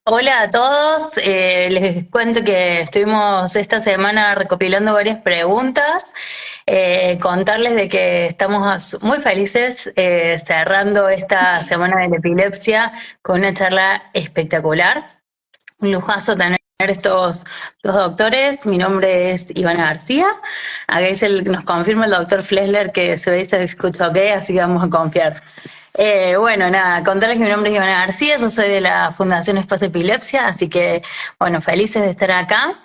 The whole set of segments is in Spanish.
Hola a todos, les cuento que estuvimos esta semana recopilando varias preguntas, contarles de que estamos muy felices cerrando esta semana de la epilepsia con una charla espectacular. Un lujazo tener estos dos doctores. Mi nombre es Ivana García. Acá nos confirma el doctor Flesler que se ve y se escucha ok, así que vamos a confiar. Bueno, nada, contarles que mi nombre es Ivana García, yo soy de la Fundación Espacio Epilepsia, así que, bueno, felices de estar acá.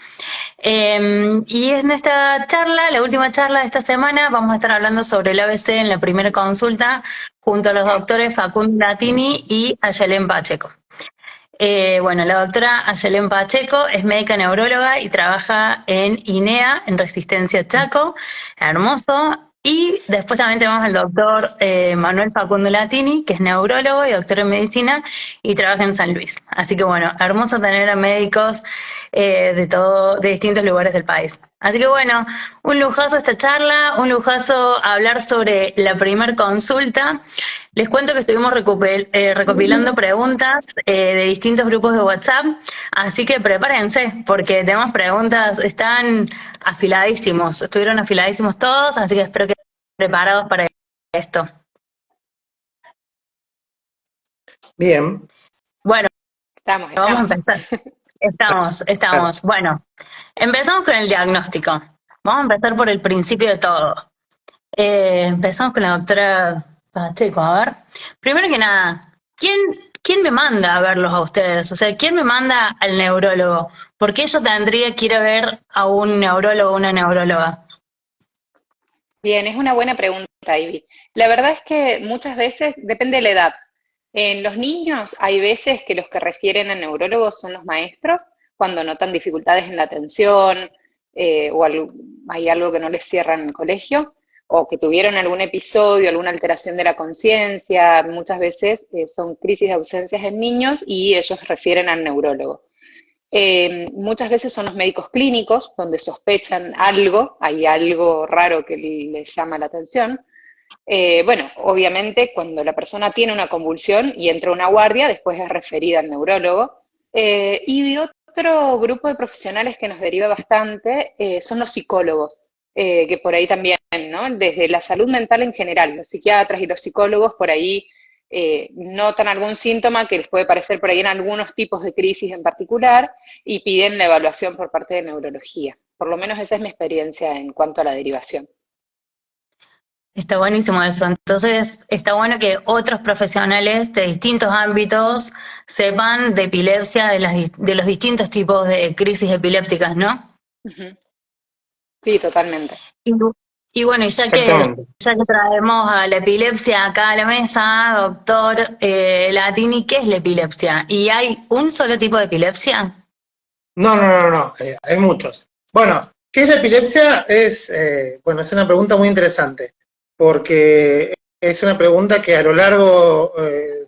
Y en esta charla, la última charla de esta semana, vamos a estar hablando sobre el ABC en la primera consulta junto a los doctores Facundo Latini y Ayelen Pacheco. Bueno, la doctora Ayelen Pacheco es médica neuróloga y trabaja en INEA, en Resistencia Chaco, hermoso. Y después también tenemos al doctor Manuel Facundo Latini, que es neurólogo y doctor en medicina y trabaja en San Luis. Así que bueno, hermoso tener a médicos de distintos lugares del país. Así que bueno, un lujazo esta charla, un lujazo hablar sobre la primer consulta. Les cuento que estuvimos recopilando preguntas de distintos grupos de WhatsApp, así que prepárense, porque tenemos preguntas, están afiladísimos, estuvieron afiladísimos todos, así que espero que estén preparados para esto. Bien. Bueno, Estamos. vamos a empezar. Estamos. Bueno, empezamos con el diagnóstico. Vamos a empezar por el principio de todo. Empezamos con la doctora Pacheco, a ver. Primero que nada, ¿quién me manda a verlos a ustedes? O sea, ¿quién me manda al neurólogo? ¿Por qué yo tendría que ir a ver a un neurólogo o una neuróloga? Bien, es una buena pregunta, Ivy. La verdad es que muchas veces depende de la edad. En los niños hay veces que los que refieren a neurólogos son los maestros cuando notan dificultades en la atención hay algo que no les cierra en el colegio o que tuvieron algún episodio, alguna alteración de la conciencia. Muchas veces son crisis de ausencias en niños y ellos refieren al neurólogo. Muchas veces son los médicos clínicos donde sospechan algo, hay algo raro que les llama la atención. Bueno, obviamente cuando la persona tiene una convulsión y entra a una guardia, después es referida al neurólogo. Y otro grupo de profesionales que nos deriva bastante son los psicólogos, que por ahí también, ¿no? Desde la salud mental en general, los psiquiatras y los psicólogos por ahí notan algún síntoma que les puede parecer por ahí en algunos tipos de crisis en particular y piden la evaluación por parte de neurología. Por lo menos esa es mi experiencia en cuanto a la derivación. Está buenísimo eso. Entonces, está bueno que otros profesionales de distintos ámbitos sepan de epilepsia, de los distintos tipos de crisis epilépticas, ¿no? Ujú. Sí, totalmente. Y, y bueno, y Exactamente. ya que traemos a la epilepsia acá a la mesa, doctor Latini, ¿qué es la epilepsia? ¿Y hay un solo tipo de epilepsia? No. Hay muchos. Bueno, ¿qué es la epilepsia? Bueno, es una pregunta muy interesante, porque es una pregunta que a lo largo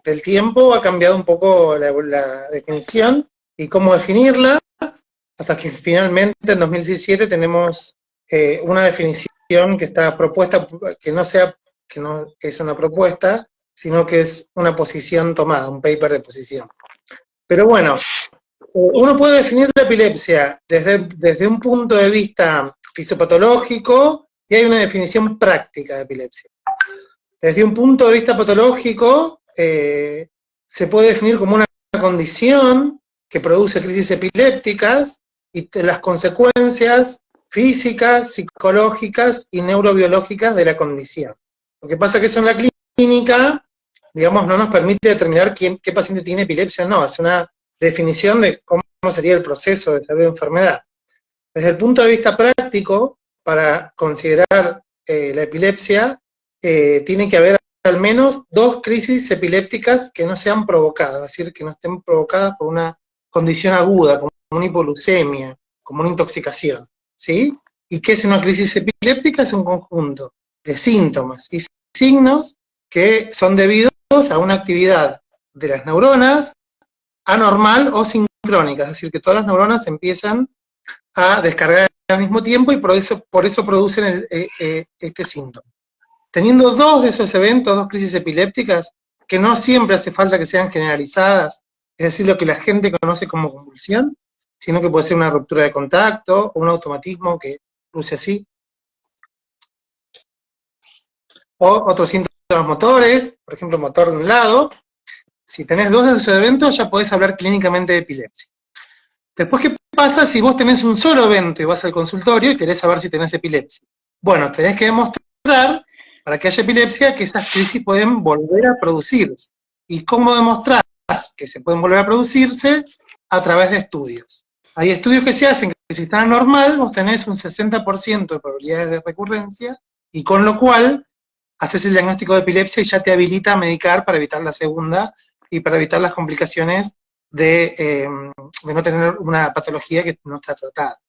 del tiempo ha cambiado un poco la definición y cómo definirla, hasta que finalmente en 2017 tenemos una definición que está propuesta, que no es una propuesta, sino que es una posición tomada, un paper de posición. Pero bueno, uno puede definir la epilepsia desde un punto de vista fisiopatológico y hay una definición práctica de epilepsia. Desde un punto de vista patológico, se puede definir como una condición que produce crisis epilépticas y las consecuencias físicas, psicológicas y neurobiológicas de la condición. Lo que pasa es que eso en la clínica, digamos, no nos permite determinar qué paciente tiene epilepsia o no, es una definición de cómo sería el proceso de desarrollo de enfermedad. Desde el punto de vista práctico, para considerar la epilepsia, tiene que haber al menos 2 crisis epilépticas que no sean provocadas, es decir, que no estén provocadas por una condición aguda, como una hipoglucemia, como una intoxicación, ¿sí? ¿Y qué es una crisis epiléptica? Es un conjunto de síntomas y signos que son debidos a una actividad de las neuronas anormal o sincrónica, es decir, que todas las neuronas empiezan a descargar al mismo tiempo y por eso producen este síntoma. Teniendo 2 de esos eventos, 2 crisis epilépticas, que no siempre hace falta que sean generalizadas, es decir, lo que la gente conoce como convulsión, sino que puede ser una ruptura de contacto o un automatismo que luce así. O otros síntomas motores, por ejemplo, motor de un lado. Si tenés dos de esos eventos, ya podés hablar clínicamente de epilepsia. Después, ¿qué pasa si vos tenés un solo evento y vas al consultorio y querés saber si tenés epilepsia? Bueno, tenés que demostrar, para que haya epilepsia, que esas crisis pueden volver a producirse. ¿Y cómo demostrás que se pueden volver a producirse? A través de estudios. Hay estudios que se hacen que si están normal, vos tenés un 60% de probabilidades de recurrencia, y con lo cual haces el diagnóstico de epilepsia y ya te habilita a medicar para evitar la segunda y para evitar las complicaciones de no tener una patología que no está tratada.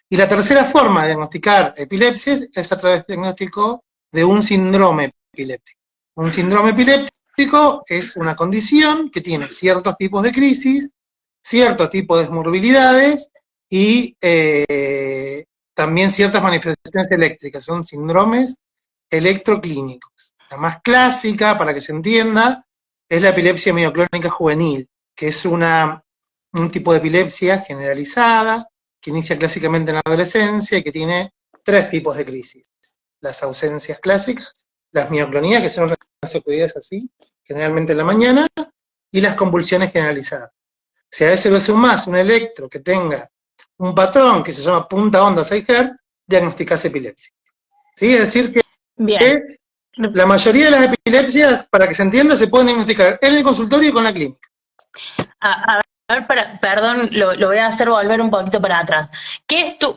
Y la tercera forma de diagnosticar epilepsia es a través del diagnóstico de un síndrome epiléptico. Un síndrome epiléptico es una condición que tiene ciertos tipos de crisis, ciertos tipos de morbilidades y también ciertas manifestaciones eléctricas. Son síndromes electroclínicos. La más clásica, para que se entienda, es la epilepsia mioclónica juvenil, que es un tipo de epilepsia generalizada, que inicia clásicamente en la adolescencia y que tiene tres tipos de crisis. Las ausencias clásicas, las mioclonías, que son resecuidades así, generalmente en la mañana, y las convulsiones generalizadas. Si a ese le sumás un electro que tenga un patrón que se llama punta onda 6 Hz, diagnosticás epilepsia. ¿Sí? Es decir, que Bien. la mayoría de las epilepsias, para que se entienda, se pueden diagnosticar en el consultorio y con la clínica. A ver, perdón, lo voy a hacer volver un poquito para atrás.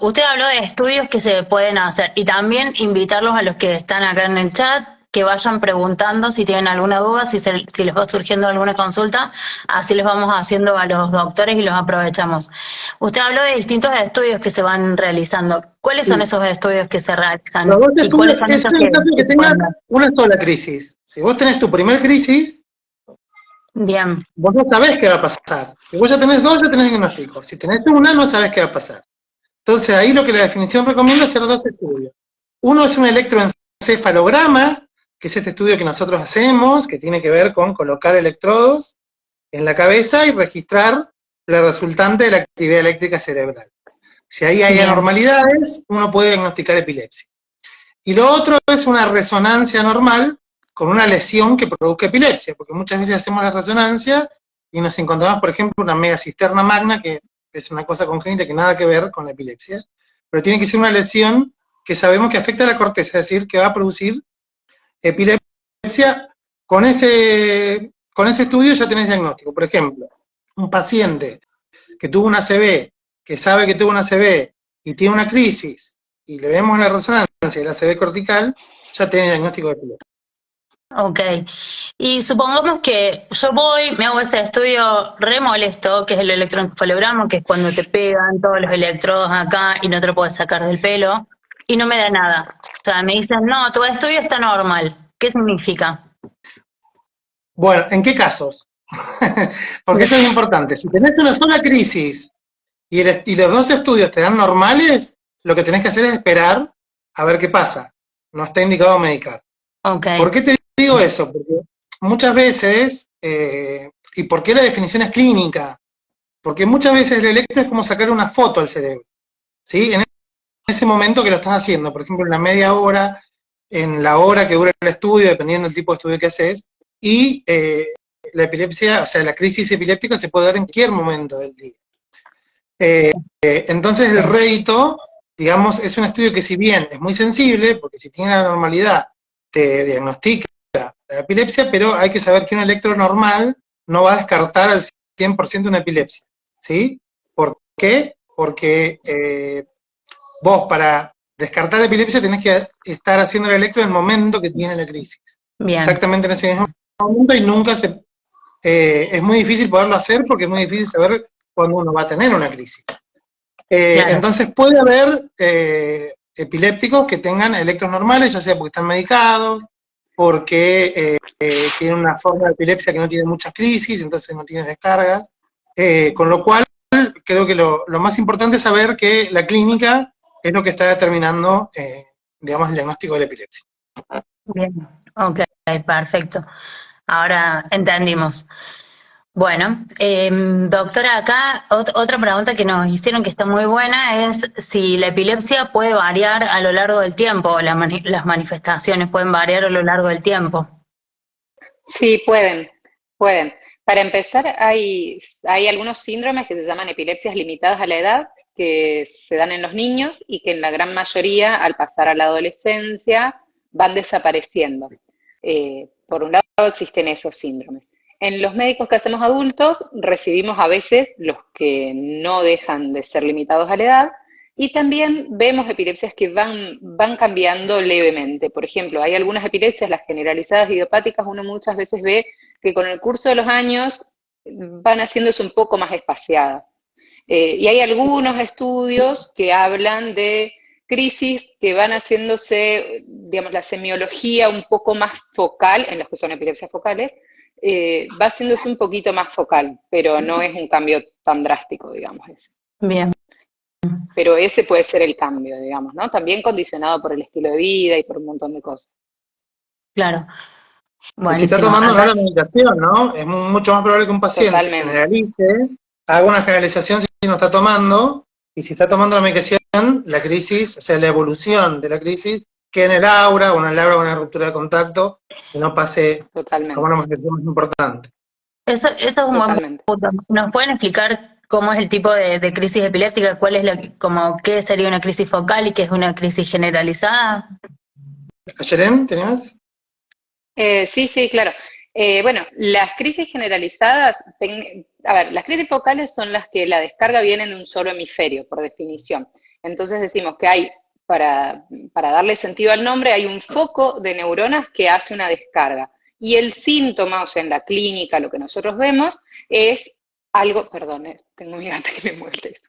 Usted habló de estudios que se pueden hacer y también invitarlos a los que están acá en el chat que vayan preguntando si tienen alguna duda, si les va surgiendo alguna consulta, así les vamos haciendo a los doctores y los aprovechamos. Usted habló de distintos estudios que se van realizando. ¿Cuáles son esos estudios que se realizan? Los dos ¿Y cuáles estudios son es esos en caso que tengas una sola crisis. Si vos tenés tu primer crisis, Bien. vos no sabés qué va a pasar. Si vos ya tenés dos, ya tenés diagnóstico. Si tenés una, no sabés qué va a pasar. Entonces, ahí lo que la definición recomienda es hacer dos estudios. Uno es un electroencefalograma, que es este estudio que nosotros hacemos, que tiene que ver con colocar electrodos en la cabeza y registrar la resultante de la actividad eléctrica cerebral. Si ahí hay anormalidades, uno puede diagnosticar epilepsia. Y lo otro es una resonancia normal con una lesión que produzca epilepsia, porque muchas veces hacemos la resonancia y nos encontramos, por ejemplo, una megacisterna magna, que es una cosa congénita que nada que ver con la epilepsia, pero tiene que ser una lesión que sabemos que afecta a la corteza, es decir, que va a producir epilepsia. Con ese estudio ya tenés diagnóstico. Por ejemplo, un paciente que tuvo una ACV, que sabe que tuvo una ACV y tiene una crisis, y le vemos la resonancia de la ACV cortical, ya tiene diagnóstico de epilepsia. Ok. Y supongamos que yo me hago ese estudio re molesto, que es el electroencefalograma, que es cuando te pegan todos los electrodos acá y no te lo puedes sacar del pelo, y no me da nada. O sea, me dicen, no, tu estudio está normal. ¿Qué significa? Bueno, ¿en qué casos? Porque eso es importante. Si tenés una sola crisis y los dos estudios te dan normales, lo que tenés que hacer es esperar a ver qué pasa. No está indicado medicar. Okay. ¿Por qué te digo eso? Porque muchas veces, ¿y por qué la definición es clínica? Porque muchas veces el electro es como sacar una foto al cerebro, ¿sí? En ese momento que lo estás haciendo, por ejemplo, en la media hora, en la hora que dura el estudio, dependiendo del tipo de estudio que haces, y la epilepsia, o sea, la crisis epiléptica se puede dar en cualquier momento del día. Entonces el rédito, digamos, es un estudio que si bien es muy sensible, porque si tiene la normalidad te diagnostica la epilepsia, pero hay que saber que un electro normal no va a descartar al 100% una epilepsia, ¿sí? ¿Por qué? Porque vos para descartar la epilepsia tenés que estar haciendo el electro en el momento que tiene la crisis. Bien. Exactamente en ese mismo momento, y nunca es muy difícil poderlo hacer porque es muy difícil saber cuándo uno va a tener una crisis. Claro. Entonces puede haber epilépticos que tengan electros normales, ya sea porque están medicados, porque tienen una forma de epilepsia que no tiene muchas crisis, entonces no tiene descargas, con lo cual creo que lo más importante es saber que la clínica es lo que está determinando, digamos, el diagnóstico de la epilepsia. Bien, ok, perfecto. Ahora entendimos. Bueno, doctora, acá otra pregunta que nos hicieron que está muy buena es si la epilepsia puede variar a lo largo del tiempo, o las manifestaciones pueden variar a lo largo del tiempo. Sí, pueden. Para empezar, hay algunos síndromes que se llaman epilepsias limitadas a la edad, que se dan en los niños y que en la gran mayoría, al pasar a la adolescencia, van desapareciendo. Por un lado, existen esos síndromes. En los médicos que hacemos adultos, recibimos a veces los que no dejan de ser limitados a la edad, y también vemos epilepsias que van cambiando levemente. Por ejemplo, hay algunas epilepsias, las generalizadas idiopáticas, uno muchas veces ve que con el curso de los años van haciéndose un poco más espaciadas. Y hay algunos estudios que hablan de crisis que van haciéndose, digamos, la semiología un poco más focal, en las que son epilepsias focales, va haciéndose un poquito más focal, pero no es un cambio tan drástico, digamos eso. Bien, Pero ese puede ser el cambio, digamos, ¿no? También condicionado por el estilo de vida y por un montón de cosas. claro. Y si está Buenísimo. tomando no Acá, la medicación, ¿no? Es mucho más probable que un paciente Totalmente. generalice, haga una generalización si no está tomando, y si está tomando la medicación, la crisis, o sea, la evolución de la crisis, quede en el aura, o en el aura, una ruptura de contacto, y no pase como Totalmente. una manifestación más importante. eso es un buen Totalmente. punto. ¿Nos pueden explicar cómo es el tipo de crisis epiléptica? ¿Cuál es como qué sería una crisis focal y qué es una crisis generalizada? ¿Ayeren, tenías? Sí, sí, claro. Bueno, las crisis generalizadas, a ver, las crisis focales son las que la descarga viene de un solo hemisferio, por definición. Entonces decimos que hay, para darle sentido al nombre, hay un foco de neuronas que hace una descarga. Y el síntoma, o sea, en la clínica, lo que nosotros vemos es algo, perdón, tengo mi gata que me muerde esto.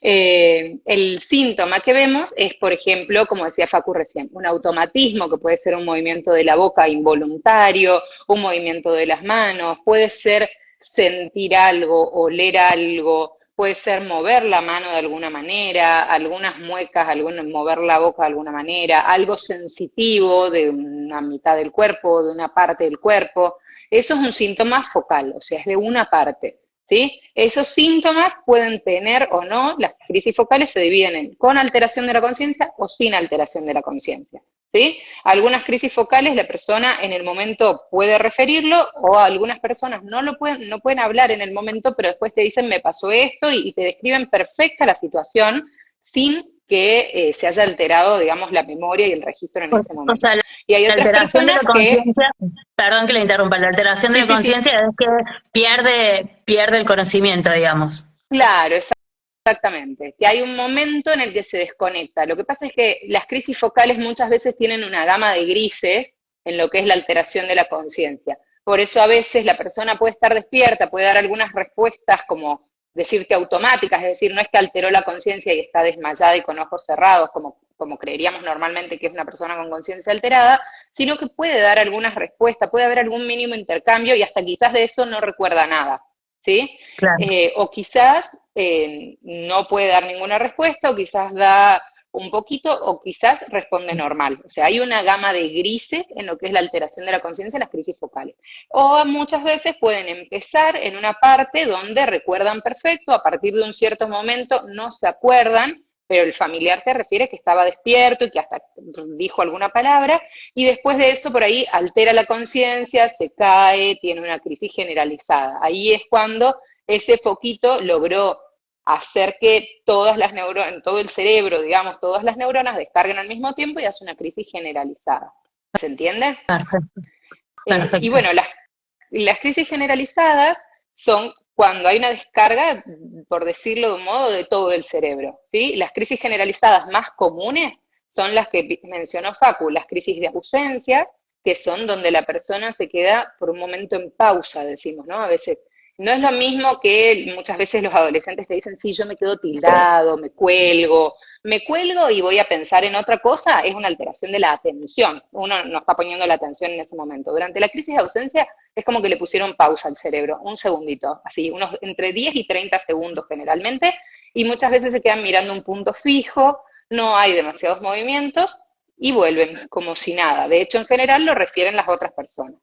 El síntoma que vemos es, por ejemplo, como decía Facu recién, un automatismo que puede ser un movimiento de la boca involuntario, un movimiento de las manos, puede ser sentir algo, oler algo, puede ser mover la mano de alguna manera, algunas muecas, mover la boca de alguna manera, algo sensitivo de una mitad del cuerpo, de una parte del cuerpo. Eso es un síntoma focal, o sea, es de una parte. ¿Sí? Esos síntomas pueden tener o no, las crisis focales se dividen en con alteración de la conciencia o sin alteración de la conciencia. ¿Sí? Algunas crisis focales la persona en el momento puede referirlo, o algunas personas no pueden hablar en el momento, pero después te dicen me pasó esto y te describen perfecta la situación sin que se haya alterado, digamos, la memoria y el registro en ese O momento. sea, Y hay la otras alteración de personas la que, conciencia, perdón que lo interrumpa, la alteración de sí, la sí, sí, conciencia es que pierde el conocimiento, digamos. claro, exactamente, que hay un momento en el que se desconecta. Lo que pasa es que las crisis focales muchas veces tienen una gama de grises en lo que es la alteración de la conciencia. Por eso a veces la persona puede estar despierta, puede dar algunas respuestas como decirte automáticas, es decir, no es que alteró la conciencia y está desmayada y con ojos cerrados, como creeríamos normalmente que es una persona con conciencia alterada, sino que puede dar algunas respuestas, puede haber algún mínimo intercambio y hasta quizás de eso no recuerda nada. ¿Sí? Claro. O quizás no puede dar ninguna respuesta, o quizás da un poquito, o quizás responde normal. O sea, hay una gama de grises en lo que es la alteración de la conciencia en las crisis focales. O muchas veces pueden empezar en una parte donde recuerdan perfecto, a partir de un cierto momento no se acuerdan, pero el familiar te refiere que estaba despierto y que hasta dijo alguna palabra, y después de eso por ahí altera la conciencia, se cae, tiene una crisis generalizada. Ahí es cuando ese foquito logró hacer que todas las neuronas, en todo el cerebro, digamos, todas las neuronas descarguen al mismo tiempo y hace una crisis generalizada. ¿Se entiende? Perfecto, Y perfecto. bueno, las crisis generalizadas son cuando hay una descarga, por decirlo de un modo, de todo el cerebro. ¿Sí? Las crisis generalizadas más comunes son las que mencionó Facu, las crisis de ausencias, que son donde la persona se queda por un momento en pausa, decimos, ¿no? A veces no es lo mismo que muchas veces los adolescentes te dicen, sí, yo me quedo tildado, me cuelgo y voy a pensar en otra cosa, es una alteración de la atención. Uno no está poniendo la atención en ese momento. Durante la crisis de ausencia es como que le pusieron pausa al cerebro, un segundito, así, unos entre 10 y 30 segundos generalmente, y muchas veces se quedan mirando un punto fijo, no hay demasiados movimientos y vuelven como si nada. De hecho, en general lo refieren las otras personas.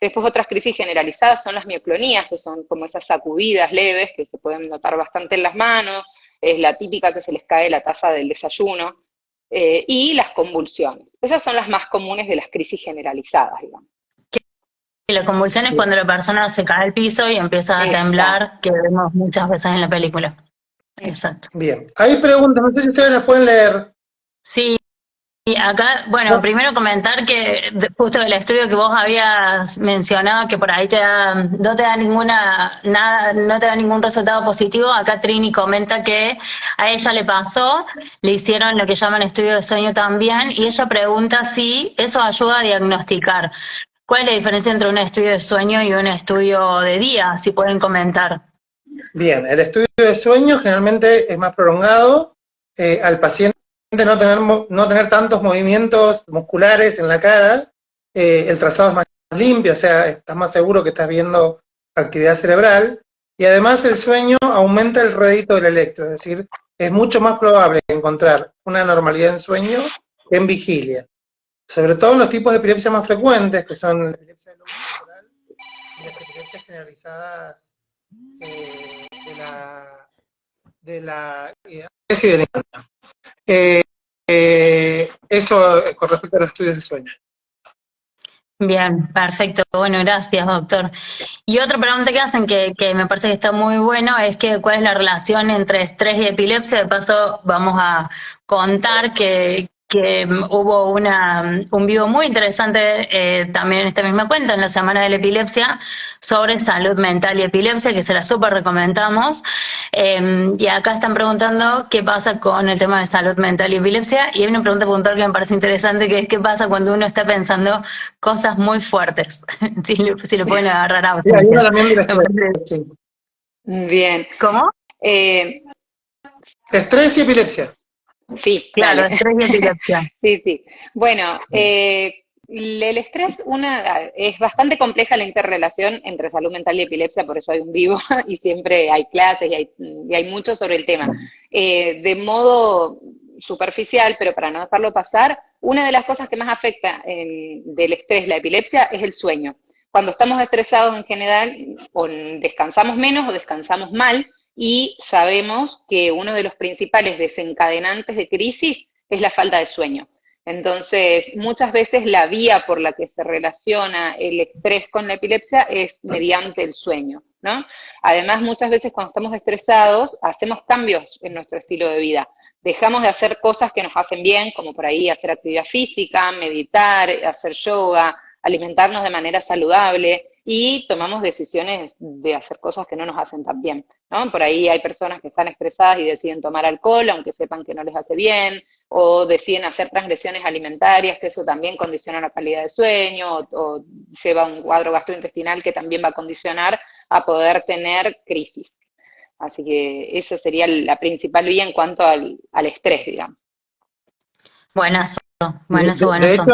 Después otras crisis generalizadas son las mioclonías, que son como esas sacudidas leves que se pueden notar bastante en las manos, es la típica que se les cae la taza del desayuno, y las convulsiones. Esas son las más comunes de las crisis generalizadas, digamos. Y la convulsión es cuando la persona se cae al piso y empieza a Exacto. temblar, que vemos muchas veces en la película. Exacto. Bien. Hay preguntas, no sé si ustedes las pueden leer. Sí, y acá, bueno, primero comentar que justo el estudio que vos habías mencionado, que por ahí no te da no te da ningún resultado positivo, acá Trini comenta que a ella le pasó, le hicieron lo que llaman estudio de sueño también, y ella pregunta si eso ayuda a diagnosticar. ¿Cuál es la diferencia entre un estudio de sueño y un estudio de día? Si pueden comentar. Bien, el estudio de sueño generalmente es más prolongado, al paciente no tener tantos movimientos musculares en la cara, el trazado es más limpio, o sea, estás más seguro que estás viendo actividad cerebral, y además el sueño aumenta el rédito del electro, es decir, es mucho más probable encontrar una normalidad en sueño que en vigilia, sobre todo en los tipos de epilepsia más frecuentes, que son la epilepsia del lobo temporal y las epilepsias generalizadas de la especie de la eso con respecto a los estudios de sueño. Bien, perfecto. Bueno, gracias, doctor. Y otra pregunta que hacen que me parece que está muy bueno es que cuál es la relación entre estrés y epilepsia. De paso, vamos a contar que hubo un vivo muy interesante también en esta misma cuenta, en la Semana de la Epilepsia, sobre salud mental y epilepsia, que se la súper recomendamos. Y acá están preguntando qué pasa con el tema de salud mental y epilepsia, y hay una pregunta puntual que me parece interesante, que es qué pasa cuando uno está pensando cosas muy fuertes, si lo pueden agarrar a Sí, hay ausencia. una también de estrés, sí. Bien. ¿Cómo? Estrés y epilepsia. Sí, Claro, dale. estrés y epilepsia. Sí. Bueno, el estrés es bastante compleja la interrelación entre salud mental y epilepsia, por eso hay un vivo y siempre hay clases y hay mucho sobre el tema. De modo superficial, pero para no dejarlo pasar, una de las cosas que más afecta del estrés, la epilepsia, es el sueño. Cuando estamos estresados en general, o descansamos menos o descansamos mal, y sabemos que uno de los principales desencadenantes de crisis es la falta de sueño. Entonces, muchas veces la vía por la que se relaciona el estrés con la epilepsia es mediante el sueño, ¿no? Además, muchas veces cuando estamos estresados, hacemos cambios en nuestro estilo de vida. Dejamos de hacer cosas que nos hacen bien, como por ahí hacer actividad física, meditar, hacer yoga, alimentarnos de manera saludable, y tomamos decisiones de hacer cosas que no nos hacen tan bien, ¿no? Por ahí hay personas que están estresadas y deciden tomar alcohol, aunque sepan que no les hace bien, o deciden hacer transgresiones alimentarias, que eso también condiciona la calidad de sueño, o lleva un cuadro gastrointestinal que también va a condicionar a poder tener crisis. Así que esa sería la principal vía en cuanto al estrés, digamos. Buenazo, De buenazo. hecho,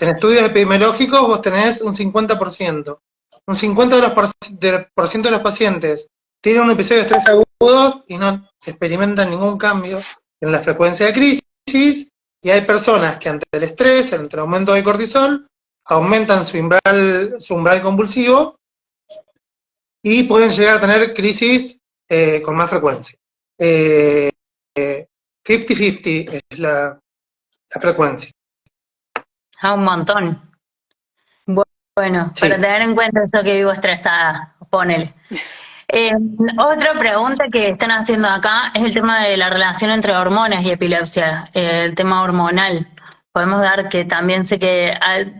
en estudios epidemiológicos vos tenés un 50%. Un 50% de los pacientes tienen un episodio de estrés agudo y no experimentan ningún cambio en la frecuencia de crisis, y hay personas que ante el estrés, ante el aumento de cortisol, aumentan su umbral convulsivo y pueden llegar a tener crisis con más frecuencia. 50-50 es la frecuencia. Un montón. Bueno, Sí. para tener en cuenta eso que vivo estresada, ponele. Otra pregunta que están haciendo acá es el tema de la relación entre hormonas y epilepsia, el tema hormonal. Podemos dar que también sé que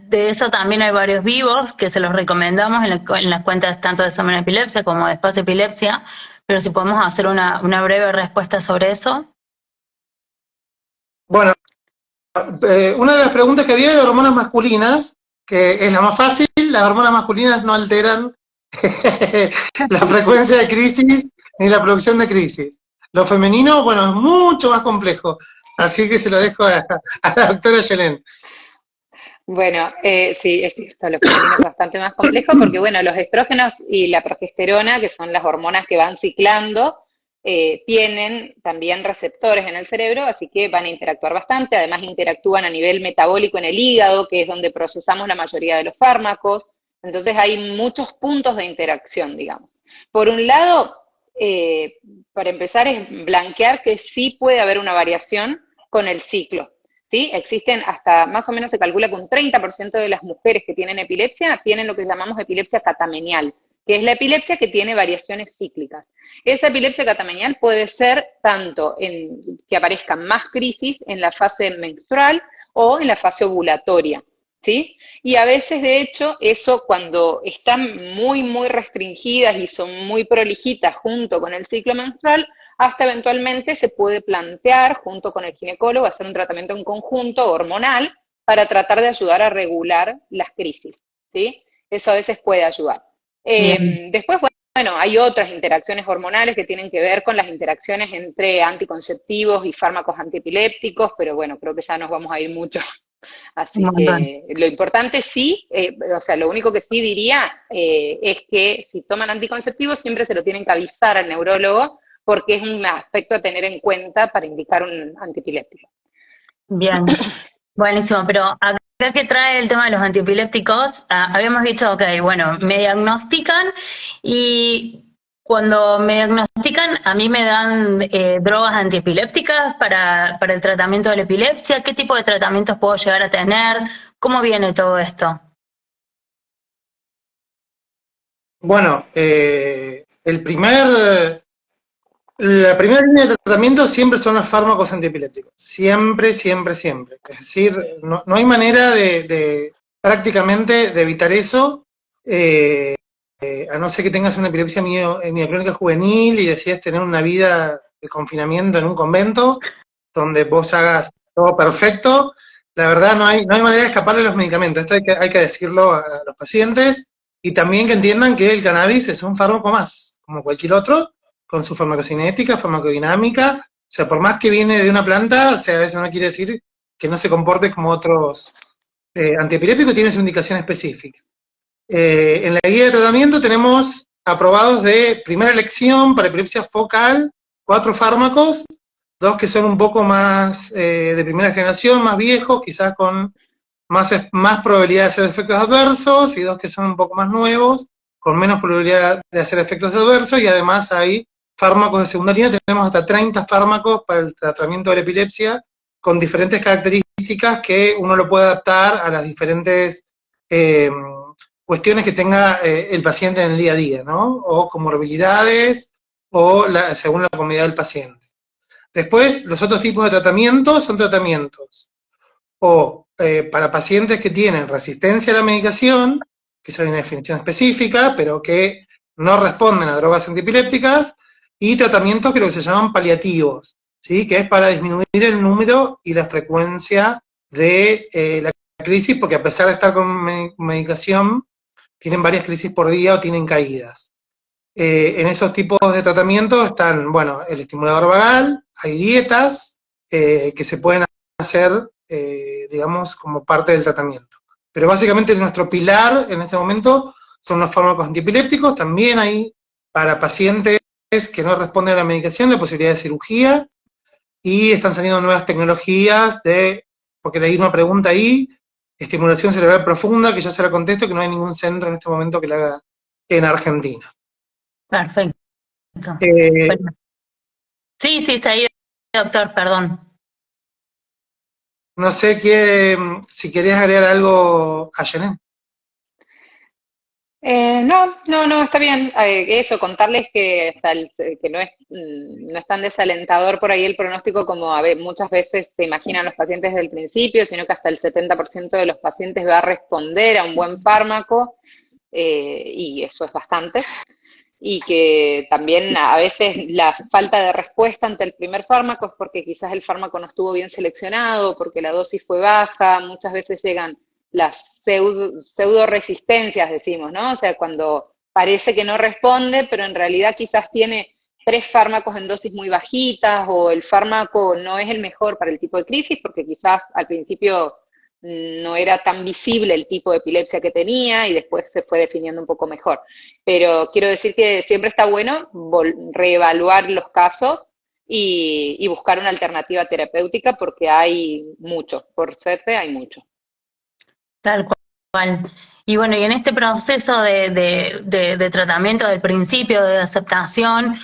de eso también hay varios vivos que se los recomendamos en las cuentas tanto de Semana de Epilepsia como de Espacio Epilepsia, pero si podemos hacer una breve respuesta sobre eso. Bueno, una de las preguntas que había de hormonas masculinas, que es la más fácil, las hormonas masculinas no alteran la frecuencia de crisis ni la producción de crisis. Lo femenino, bueno, es mucho más complejo, así que se lo dejo a la doctora Yelén. Bueno, sí, es cierto, lo femenino es bastante más complejo porque, bueno, los estrógenos y la progesterona, que son las hormonas que van ciclando, tienen también receptores en el cerebro, así que van a interactuar bastante. Además interactúan a nivel metabólico en el hígado, que es donde procesamos la mayoría de los fármacos, Entonces hay muchos puntos de interacción, digamos. Por un lado, para empezar, es blanquear que sí puede haber una variación con el ciclo. ¿Sí? Existen hasta, más o menos se calcula que un 30% de las mujeres que tienen epilepsia tienen lo que llamamos epilepsia catamenial, que es la epilepsia que tiene variaciones cíclicas. Esa epilepsia catamenial puede ser tanto en que aparezcan más crisis en la fase menstrual o en la fase ovulatoria, ¿sí? Y a veces, de hecho, eso cuando están muy, muy restringidas y son muy prolijitas junto con el ciclo menstrual, hasta eventualmente se puede plantear, junto con el ginecólogo, hacer un tratamiento en conjunto hormonal para tratar de ayudar a regular las crisis, ¿sí? Eso a veces puede ayudar. Bien. Después, bueno, hay otras interacciones hormonales que tienen que ver con las interacciones entre anticonceptivos y fármacos antiepilépticos, pero bueno, creo que ya nos vamos a ir mucho. Un Así montón. que lo importante sí, o sea, lo único que sí diría es que si toman anticonceptivos siempre se lo tienen que avisar al neurólogo porque es un aspecto a tener en cuenta para indicar un antiepiléptico. Bien. Buenísimo, pero acá que trae el tema de los antiepilépticos, habíamos dicho, ok, bueno, me diagnostican y cuando me diagnostican a mí me dan drogas antiepilépticas para el tratamiento de la epilepsia. ¿Qué tipo de tratamientos puedo llegar a tener? ¿Cómo viene todo esto? Bueno, la primera línea de tratamiento siempre son los fármacos antiepilépticos. Siempre, siempre, siempre. Es decir, no hay manera prácticamente de evitar eso, a no ser que tengas una epilepsia mioclónica juvenil y decidas tener una vida de confinamiento en un convento, donde vos hagas todo perfecto. La verdad, no hay manera de escapar de los medicamentos. Esto hay que decirlo a los pacientes y también que entiendan que el cannabis es un fármaco más, como cualquier otro, con su farmacocinética, farmacodinámica. O sea, por más que viene de una planta, o sea, eso no quiere decir que no se comporte como otros antiepilépticos, tiene su indicación específica. En la guía de tratamiento tenemos aprobados de primera elección para epilepsia focal 4 fármacos, 2 que son un poco más de primera generación, más viejos, quizás con más probabilidad de hacer efectos adversos, y 2 que son un poco más nuevos, con menos probabilidad de hacer efectos adversos, y además hay fármacos de segunda línea, tenemos hasta 30 fármacos para el tratamiento de la epilepsia, con diferentes características que uno lo puede adaptar a las diferentes cuestiones que tenga el paciente en el día a día, ¿no? O comorbilidades, o según la comodidad del paciente. Después, los otros tipos de tratamientos son tratamientos o para pacientes que tienen resistencia a la medicación, que es una definición específica, pero que no responden a drogas antiepilépticas, y tratamientos que lo que se llaman paliativos, ¿sí? Que es para disminuir el número y la frecuencia de la crisis, porque a pesar de estar con medicación, tienen varias crisis por día o tienen caídas. En esos tipos de tratamientos están, bueno, el estimulador vagal, hay dietas que se pueden hacer, digamos, como parte del tratamiento. Pero básicamente nuestro pilar en este momento son los fármacos antiepilépticos. También hay para pacientes que no responden a la medicación la posibilidad de cirugía, y están saliendo nuevas tecnologías porque leí una pregunta ahí, estimulación cerebral profunda, que ya se la contesto, que no hay ningún centro en este momento que la haga en Argentina. Perfecto. Eh, Bueno. Sí, sí, está ahí, doctor, perdón. no sé si querías agregar algo a Jeanette. No, está bien. Eso, contarles que, que no es tan desalentador por ahí el pronóstico como muchas veces se imaginan los pacientes desde el principio, sino que hasta el 70% de los pacientes va a responder a un buen fármaco, y eso es bastante. Y que también a veces la falta de respuesta ante el primer fármaco es porque quizás el fármaco no estuvo bien seleccionado, porque la dosis fue baja, muchas veces llegan las pseudo resistencias, decimos, ¿no? O sea, cuando parece que no responde, pero en realidad quizás tiene 3 fármacos en dosis muy bajitas, o el fármaco no es el mejor para el tipo de crisis, porque quizás al principio no era tan visible el tipo de epilepsia que tenía y después se fue definiendo un poco mejor. Pero quiero decir que siempre está bueno reevaluar los casos y buscar una alternativa terapéutica porque hay mucho, por suerte hay mucho. Tal cual. Y bueno, y en este proceso de tratamiento del principio de aceptación,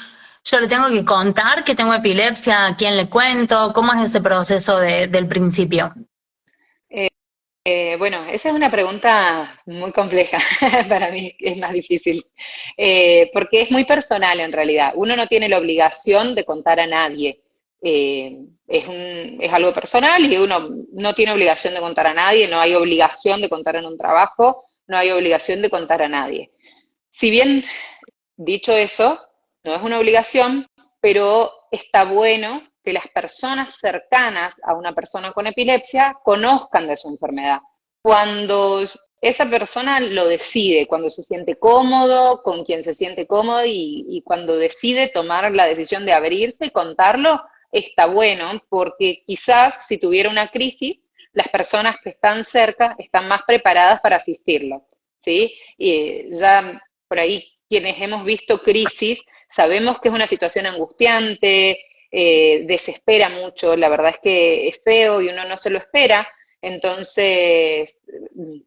yo le tengo que contar que tengo epilepsia, a quién le cuento, ¿cómo es ese proceso del principio? Bueno, esa es una pregunta muy compleja, para mí es más difícil, porque es muy personal en realidad. Uno no tiene la obligación de contar a nadie. Es algo personal y uno no tiene obligación de contar a nadie, no hay obligación de contar en un trabajo, no hay obligación de contar a nadie. Si bien, dicho eso, no es una obligación, pero está bueno que las personas cercanas a una persona con epilepsia conozcan de su enfermedad. Cuando esa persona lo decide, cuando se siente cómodo, con quien se siente cómodo y cuando decide tomar la decisión de abrirse y contarlo, está bueno, porque quizás si tuviera una crisis, las personas que están cerca están más preparadas para asistirlo, ¿sí? Y ya por ahí quienes hemos visto crisis, sabemos que es una situación angustiante, desespera mucho, la verdad es que es feo y uno no se lo espera, entonces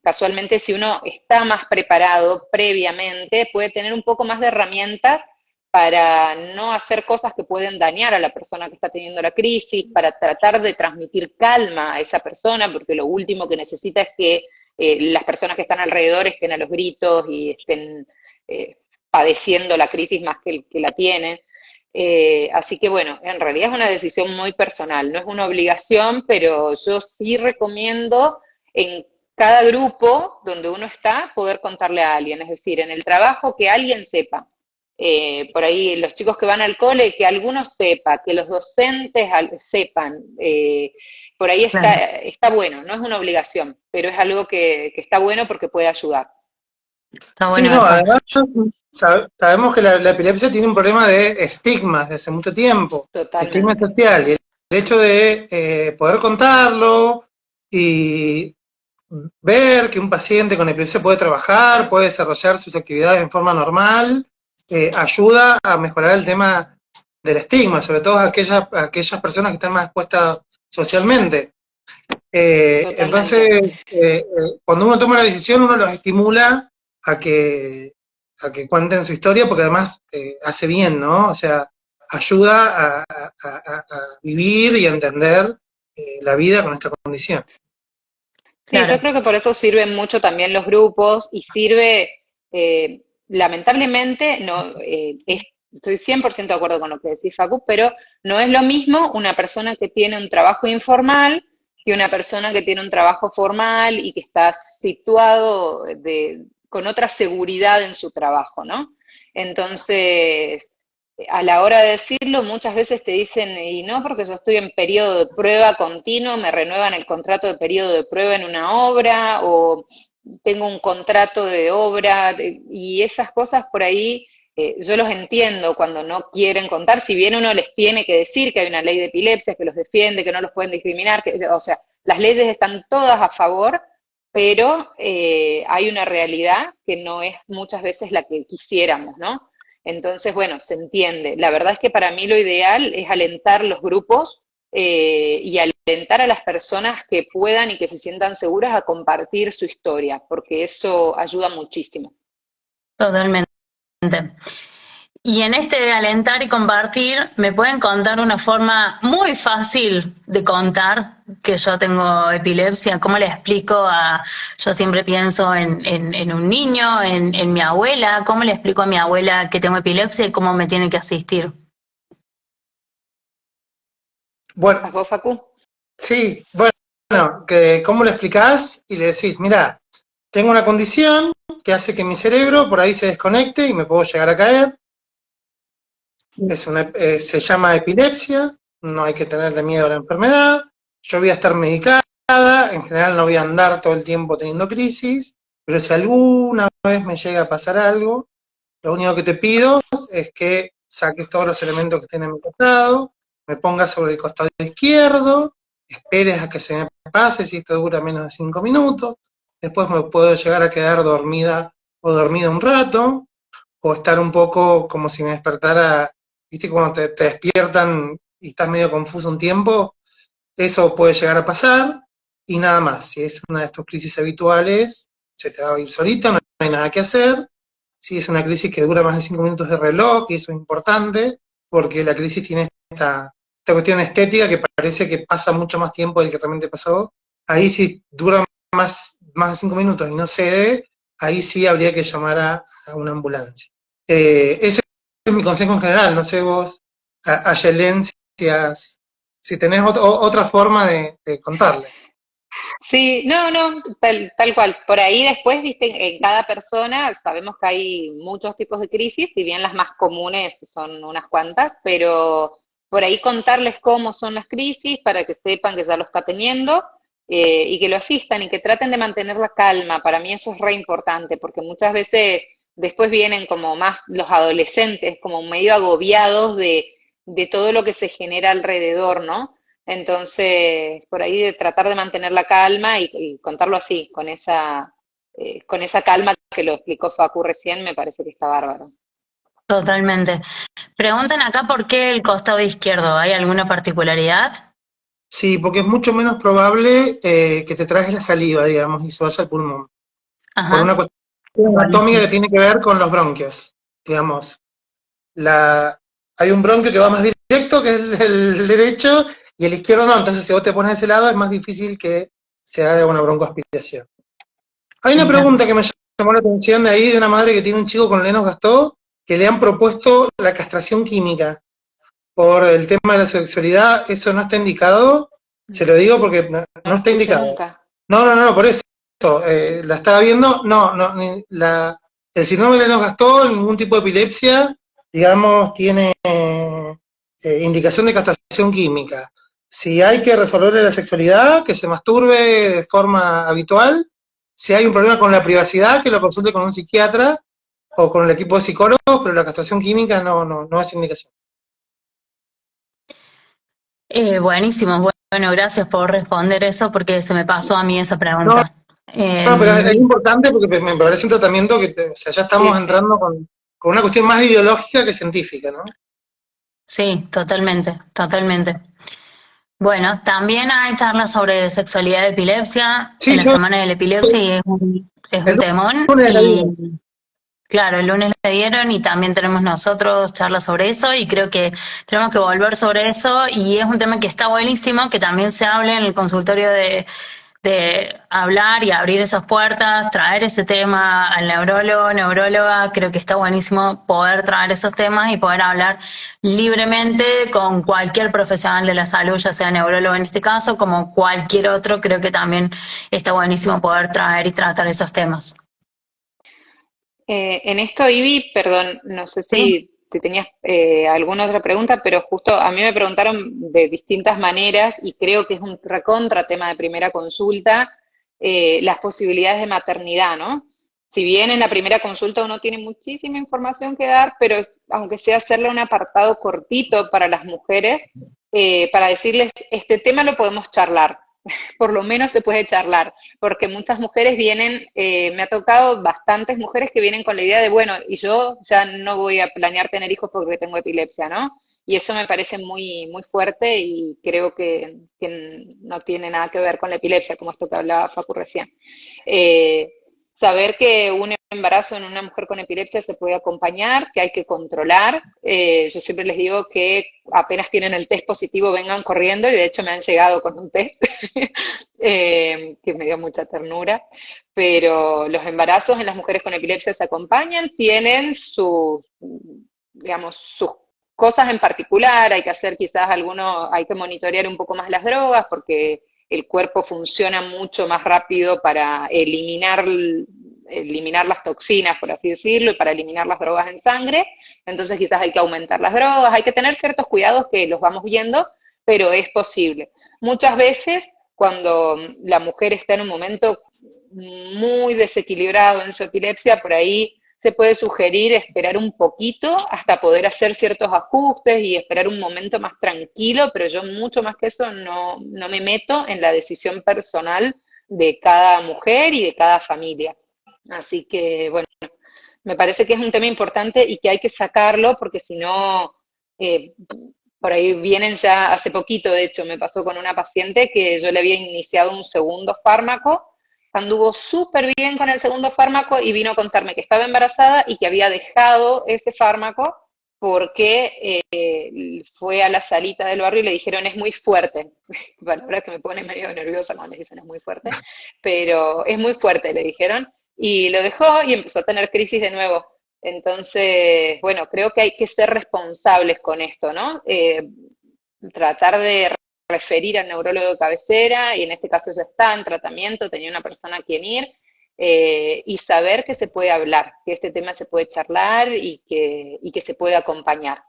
casualmente si uno está más preparado previamente, puede tener un poco más de herramientas para no hacer cosas que pueden dañar a la persona que está teniendo la crisis, para tratar de transmitir calma a esa persona, porque lo último que necesita es que las personas que están alrededor estén a los gritos y estén eh, padeciendo la crisis más que el que la tiene. Así que bueno, en realidad es una decisión muy personal, no es una obligación, pero yo sí recomiendo en cada grupo donde uno está poder contarle a alguien, es decir, en el trabajo que alguien sepa. Por ahí los chicos que van al cole, que algunos sepa, que los docentes sepan. Por ahí Claro, está bueno, no es una obligación, pero es algo que está bueno porque puede ayudar. está Sí, bueno no, eso. además sabemos que la epilepsia tiene un problema de estigma desde hace mucho tiempo, estigma Totalmente. social, y el hecho de poder contarlo y ver que un paciente con epilepsia puede trabajar, puede desarrollar sus actividades en forma normal, ayuda a mejorar el tema del estigma, sobre todo aquellas personas que están más expuestas socialmente. Entonces, Totalmente. cuando uno toma la decisión, uno los estimula a que, a que cuenten su historia, porque además hace bien, ¿no? O sea, ayuda a vivir y a entender la vida con esta condición. Sí, yo Claro. creo que por eso sirven mucho también los grupos y sirve, lamentablemente, no, estoy 100% de acuerdo con lo que decís, Facu, pero no es lo mismo una persona que tiene un trabajo informal que una persona que tiene un trabajo formal y que está situado con otra seguridad en su trabajo, ¿no? Entonces, a la hora de decirlo, muchas veces te dicen, y no, porque yo estoy en periodo de prueba continuo, me renuevan el contrato de periodo de prueba en una obra, o tengo un contrato de obra, y esas cosas por ahí, yo los entiendo cuando no quieren contar, si bien uno les tiene que decir que hay una ley de epilepsia que los defiende, que no los pueden discriminar, o sea, las leyes están todas a favor, pero hay una realidad que no es muchas veces la que quisiéramos, ¿no? Entonces, bueno, se entiende. La verdad es que para mí lo ideal es alentar los grupos y alentar a las personas que puedan y que se sientan seguras a compartir su historia, porque eso ayuda muchísimo. Totalmente. Y en este alentar y compartir, ¿me pueden contar una forma muy fácil de contar que yo tengo epilepsia? ¿Cómo le explico yo siempre pienso en un niño, en mi abuela, ¿cómo le explico a mi abuela que tengo epilepsia y cómo me tiene que asistir? ¿A Bueno, vos, Facu? sí, bueno, que ¿cómo lo explicás? Y le decís, mira, tengo una condición que hace que mi cerebro por ahí se desconecte y me puedo llegar a caer. Se llama epilepsia, no hay que tenerle miedo a la enfermedad. Yo voy a estar medicada, en general no voy a andar todo el tiempo teniendo crisis, pero si alguna vez me llega a pasar algo, lo único que te pido es que saques todos los elementos que estén en mi costado, me pongas sobre el costado izquierdo, esperes a que se me pase, si esto dura menos de 5 minutos, después me puedo llegar a quedar dormida o dormido un rato, o estar un poco como si me despertara, viste, cuando te despiertan y estás medio confuso un tiempo, eso puede llegar a pasar, y nada más. Si es una de tus crisis habituales, se te va a ir solito, no hay nada que hacer. Si es una crisis que dura más de 5 minutos de reloj, y eso es importante, porque la crisis tiene esta cuestión estética que parece que pasa mucho más tiempo del que realmente pasó. Ahí si dura más de 5 minutos y no cede, ahí sí habría que llamar a una ambulancia. Ese es mi consejo en general, no sé vos, a Yelén, si tenés otra forma de contarle. Sí, no, no, tal cual. Por ahí después, viste, en cada persona sabemos que hay muchos tipos de crisis, si bien las más comunes son unas cuantas, pero por ahí contarles cómo son las crisis para que sepan que ya lo está teniendo y que lo asistan y que traten de mantener la calma. Para mí eso es re importante, porque muchas veces después vienen como más los adolescentes, como medio agobiados de todo lo que se genera alrededor, ¿no? Entonces, por ahí de tratar de mantener la calma y contarlo así, con esa calma que lo explicó Facu recién, me parece que está bárbaro. Totalmente. Preguntan acá por qué el costado izquierdo. ¿Hay alguna particularidad? Sí, porque es mucho menos probable que te trajes la saliva, digamos, y se vaya al pulmón. Por una Ajá. cuestión anatómica Buenísimo. que tiene que ver con los bronquios. Digamos, hay un bronquio que va más directo, que es el derecho, y el izquierdo no. Entonces, si vos te pones de ese lado, es más difícil que se haga una broncoaspiración. Hay una Mira. pregunta que me llamó la atención de ahí, de una madre que tiene un chico con Lennox-Gastaut, que le han propuesto la castración química por el tema de la sexualidad. Eso no está indicado, se lo digo porque No no lo está escuché indicado. nunca. No, por eso. La estaba viendo, el síndrome de Lennox-Gastaut, ningún tipo de epilepsia, digamos, tiene indicación de castración química. Si hay que resolverle la sexualidad, que se masturbe de forma habitual. Si hay un problema con la privacidad, que lo consulte con un psiquiatra o con el equipo de psicólogos, pero la castración química no es indicación. Buenísimo. Bueno, gracias por responder eso porque se me pasó a mí esa No, pregunta. pero es Eh, importante porque me parece un tratamiento que, o sea, ya Sí, estamos sí. entrando con una cuestión más ideológica que científica, ¿no? sí, totalmente, totalmente. Bueno, también hay charlas sobre sexualidad y epilepsia en Sí, la yo semana de la epilepsia y es el un temón lunes la y digo. claro, el lunes le dieron y también tenemos nosotros charlas sobre eso y creo que tenemos que volver sobre eso y es un tema que está buenísimo que también se hable en el consultorio de hablar y abrir esas puertas, traer ese tema al neurólogo, neuróloga, creo que está buenísimo poder traer esos temas y poder hablar libremente con cualquier profesional de la salud, ya sea neurólogo en este caso, como cualquier otro, creo que también está buenísimo poder traer y tratar esos temas. En esto, Ivy, perdón, no sé ¿Sí? si tenías alguna otra pregunta, pero justo a mí me preguntaron de distintas maneras y creo que es un recontra tema de primera consulta, las posibilidades de maternidad, ¿no? Si bien en la primera consulta uno tiene muchísima información que dar, pero aunque sea hacerle un apartado cortito para las mujeres, para decirles, este tema lo podemos charlar, por lo menos se puede charlar, porque muchas mujeres vienen, me ha tocado bastantes mujeres que vienen con la idea de, bueno, y yo ya no voy a planear tener hijos porque tengo epilepsia, ¿no? Y eso me parece muy, muy fuerte y creo que no tiene nada que ver con la epilepsia, como esto que hablaba Facu recién. Eh, Saber que un embarazo en una mujer con epilepsia se puede acompañar, que hay que controlar. Yo siempre les digo que apenas tienen el test positivo vengan corriendo y de hecho me han llegado con un test que me dio mucha ternura. Pero los embarazos en las mujeres con epilepsia se acompañan, tienen sus, digamos, sus cosas en particular, hay que hacer quizás algunos, hay que monitorear un poco más las drogas porque el cuerpo funciona mucho más rápido para eliminar las toxinas, por así decirlo, y para eliminar las drogas en sangre. Entonces quizás hay que aumentar las drogas, hay que tener ciertos cuidados que los vamos viendo, pero es posible. Muchas veces cuando la mujer está en un momento muy desequilibrado en su epilepsia, por ahí se puede sugerir esperar un poquito hasta poder hacer ciertos ajustes y esperar un momento más tranquilo, pero yo mucho más que eso no me meto en la decisión personal de cada mujer y de cada familia. Así que, bueno, me parece que es un tema importante y que hay que sacarlo porque si no, eh, por ahí vienen hace poquito, de hecho, me pasó con una paciente que yo le había iniciado un segundo fármaco anduvo súper bien con el segundo fármaco y vino a contarme que estaba embarazada y que había dejado ese fármaco porque fue a la salita del barrio y le dijeron es muy fuerte. Palabra que me pone medio nerviosa cuando le dicen es muy fuerte, pero es muy fuerte, le dijeron, y lo dejó y empezó a tener crisis de nuevo. Entonces, bueno, creo que hay que ser responsables con esto, ¿no? Tratar de referir al neurólogo de cabecera, y en este caso ya está en tratamiento, tenía una persona a quien ir, y saber que se puede hablar, que este tema se puede charlar y que se puede acompañar.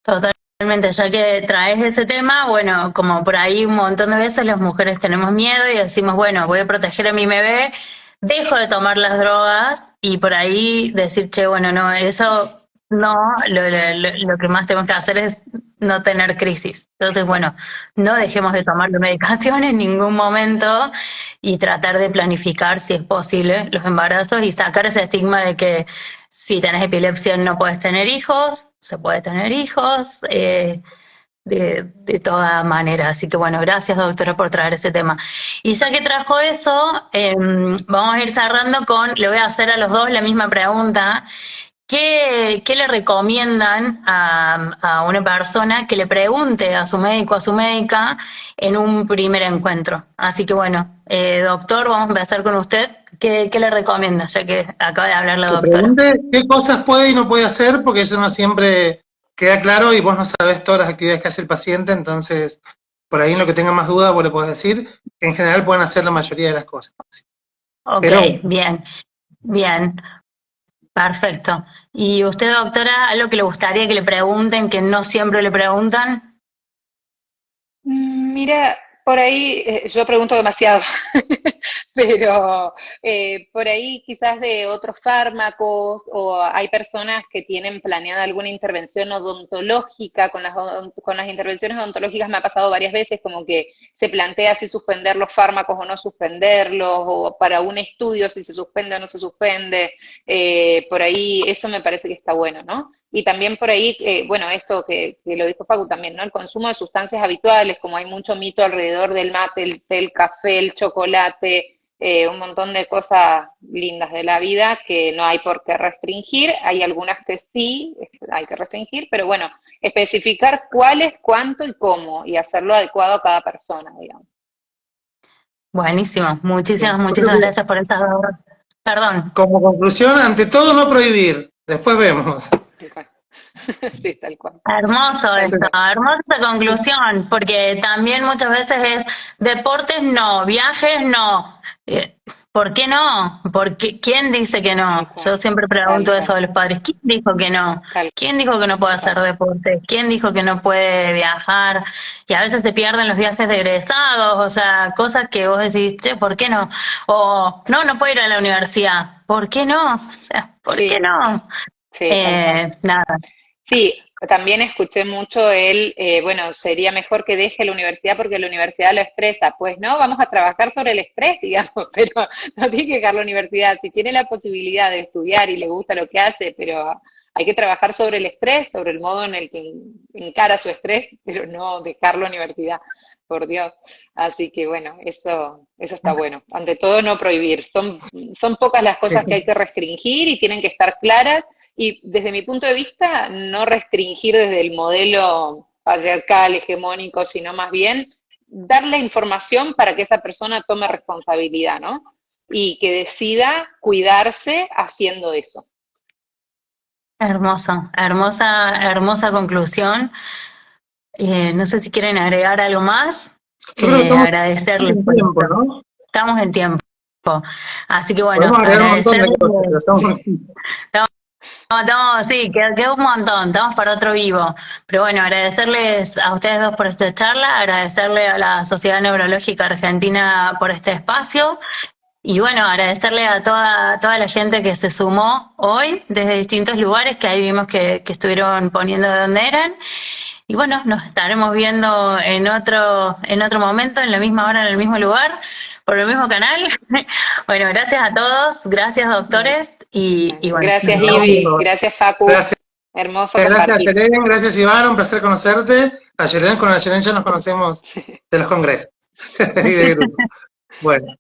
Totalmente, ya que traes ese tema, bueno, como por ahí un montón de veces las mujeres tenemos miedo y decimos, bueno, voy a proteger a mi bebé, dejo de tomar las drogas y por ahí decir, che, bueno, no, eso no, lo que más tenemos que hacer es no tener crisis. Entonces, bueno, no dejemos de tomar la medicación en ningún momento y tratar de planificar, si es posible, los embarazos y sacar ese estigma de que si tenés epilepsia no puedes tener hijos, se puede tener hijos, de toda manera. Así que bueno, gracias doctora por traer ese tema. Y ya que trajo eso, vamos a ir cerrando con, le voy a hacer a los dos la misma pregunta. ¿Qué le recomiendan a una persona que le pregunte a su médico o a su médica en un primer encuentro? Así que bueno, doctor, vamos a empezar con usted. ¿Qué le recomienda? Ya que acaba de hablar la Que doctora. pregunte qué cosas puede y no puede hacer, porque eso no siempre queda claro y vos no sabés todas las actividades que hace el paciente, entonces por ahí en lo que tenga más dudas vos le podés decir, que en general pueden hacer la mayoría de las cosas. Ok, Pero, bien, bien, perfecto. ¿Y usted, doctora, algo que le gustaría que le pregunten, que no siempre le preguntan? Mira, por ahí yo pregunto demasiado, pero por ahí quizás de otros fármacos, o hay personas que tienen planeada alguna intervención odontológica. Con las intervenciones odontológicas me ha pasado varias veces como que se plantea si suspender los fármacos o no suspenderlos, o para un estudio si se suspende o no se suspende. Por ahí eso me parece que está bueno, ¿no? Y también por ahí, bueno, esto que lo dijo Facu también, ¿no? El consumo de sustancias habituales, como hay mucho mito alrededor del mate, el té, el café, el chocolate, un montón de cosas lindas de la vida que no hay por qué restringir. Hay algunas que sí hay que restringir, pero bueno, especificar cuáles, cuánto y cómo, y hacerlo adecuado a cada persona, digamos. Buenísimo, yo muchísimas creo que gracias por esas dos. Perdón. como conclusión, ante todo no prohibir, después vemos. Tal cual. Sí, tal cual. Hermoso Tal esto, cual. hermosa conclusión, porque también muchas veces es deportes no, viajes no. ¿Por qué no? ¿Quién dice que Tal no? cual. Yo siempre Tal pregunto eso cual. a los padres, ¿quién dijo que no? Tal ¿Quién dijo que no puede hacer cual. deporte? ¿Quién dijo que no puede viajar? Y a veces se pierden los viajes de egresados, o sea, cosas que vos decís, che, ¿por qué no? O no puedo ir a la universidad, ¿por qué no? O sea, ¿por qué Sí, no? sí, tal cual. Nada. Sí, también escuché mucho bueno, sería mejor que deje la universidad porque la universidad lo estresa. Pues no, vamos a trabajar sobre el estrés, digamos, pero no tiene que dejar la universidad. Si tiene la posibilidad de estudiar y le gusta lo que hace, pero hay que trabajar sobre el estrés, sobre el modo en el que encara su estrés, pero no dejar la universidad, por Dios. Así que bueno, eso está bueno. Ante todo, no prohibir. Son pocas las Sí, cosas que hay que restringir y tienen que estar claras. Y desde mi punto de vista, no restringir desde el modelo patriarcal, hegemónico, sino más bien darle información para que esa persona tome responsabilidad, ¿no? Y que decida cuidarse haciendo eso. Hermosa, hermosa conclusión. No sé si quieren agregar algo más. yo creo que estamos Agradecerles en por tiempo, esto. ¿no? Estamos en tiempo. Así que bueno, Podemos agregar un montón de agradecerles. cosas, pero estamos... Sí, quedó un montón, estamos para otro vivo. Pero bueno, agradecerles a ustedes dos por esta charla, agradecerle a la Sociedad Neurológica Argentina por este espacio. Y bueno, agradecerle a toda la gente que se sumó hoy desde distintos lugares, que ahí vimos que estuvieron poniendo de dónde eran. Y bueno, nos estaremos viendo en otro momento, en la misma hora, en el mismo lugar, por el mismo canal. Bueno, gracias a todos, gracias doctores, y bueno. Gracias, Ivy, gracias, Facu. Gracias. Hermoso Gracias, compartir. Yelén, gracias, Iván, un placer conocerte. A Yelén, con la Yelén ya nos conocemos de los congresos y de grupo. Bueno.